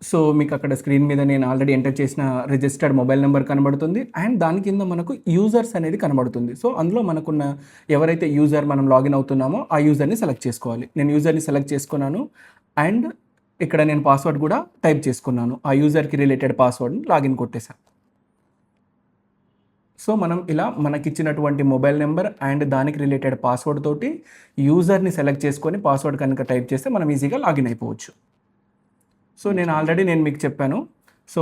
So మీకు అక్కడ screen మీద నేను ఆల్రెడీ ఎంటర్ చేసిన రిజిస్టర్డ్ మొబైల్ నెంబర్ కనబడుతుంది అండ్ దాని కింద మనకు యూజర్స్ అనేది కనబడుతుంది. సో అందులో మనకున్న ఎవరైతే యూజర్ మనం లాగిన్ అవుతున్నామో ఆ యూజర్ని సెలెక్ట్ చేసుకోవాలి. నేను యూజర్ని సెలెక్ట్ చేసుకున్నాను అండ్ ఇక్కడ నేను పాస్వర్డ్ కూడా టైప్ చేసుకున్నాను. ఆ యూజర్కి రిలేటెడ్ పాస్వర్డ్ని లాగిన్ కొట్టేశాను. సో మనం ఇలా మనకిచ్చినటువంటి మొబైల్ నెంబర్ అండ్ దానికి రిలేటెడ్ పాస్వర్డ్ తోటి యూజర్ని సెలెక్ట్ చేసుకొని పాస్వర్డ్ కనుక టైప్ చేస్తే మనం ఈజీగా లాగిన్ అయిపోవచ్చు. సో నేను మీకు చెప్పాను. సో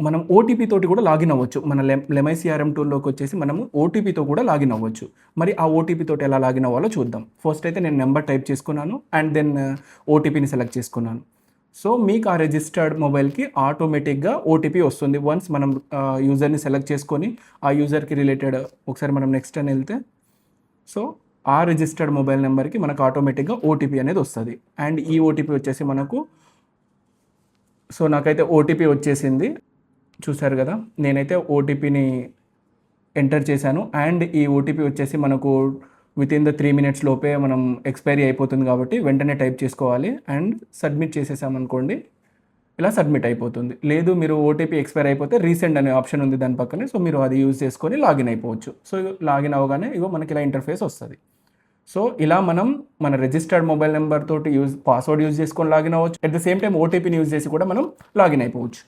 మనం ఓటీపీ తోటి కూడా లాగిన్ అవ్వచ్చు. మన లెమైసిఆర్ఎం టూల్లోకి వచ్చేసి మనము ఓటీపీతో కూడా లాగిన్ అవ్వచ్చు. మరి ఆ ఓటీపీ తోటి ఎలా లాగిన్ అవ్వాలో చూద్దాం. ఫస్ట్ అయితే నేను నెంబర్ టైప్ చేసుకున్నాను అండ్ దెన్ ఓటీపీని సెలెక్ట్ చేసుకున్నాను. సో మీకు ఆ రిజిస్టర్డ్ మొబైల్కి ఆటోమేటిక్గా ఓటీపీ వస్తుంది. వన్స్ మనం యూజర్ని సెలెక్ట్ చేసుకొని ఆ యూజర్కి రిలేటెడ్ ఒకసారి మనం నెక్స్ట్ అని వెళ్తే సో ఆ రిజిస్టర్డ్ మొబైల్ నెంబర్కి మనకు ఆటోమేటిక్గా ఓటీపీ అనేది వస్తుంది. అండ్ ఈ ఓటీపీ వచ్చేసి మనకు సో నాకైతే ఓటీపీ వచ్చేసింది. చూసారు కదా, నేనైతే ఓటీపీని ఎంటర్ చేశాను అండ్ ఈ ఓటీపీ వచ్చేసి మనకు వితిన్ ద 3 minutes లోపే మనం ఎక్స్పైరీ అయిపోతుంది కాబట్టి వెంటనే టైప్ చేసుకోవాలి అండ్ సబ్మిట్ చేసేసామనుకోండి ఇలా సబ్మిట్ అయిపోతుంది. లేదు మీరు ఓటీపీ ఎక్స్పైర్ అయిపోతే రీసెండ్ అనే ఆప్షన్ ఉంది దాని పక్కనే. సో మీరు అది యూజ్ చేసుకొని లాగిన్ అయిపోవచ్చు. సో లాగిన్ అవ్వగానే ఇగో మనకి ఇలా ఇంటర్ఫేస్ వస్తుంది. సో ఇలా మనం మన రిజిస్టర్డ్ మొబైల్ నెంబర్ తోటి పాస్వర్డ్ యూజ్ చేసుకొని లాగిన్ అవ్వచ్చు. అట్ ద సేమ్ టైం ఓటీపీని యూజ్ చేసి కూడా మనం లాగిన్ అయిపోవచ్చు.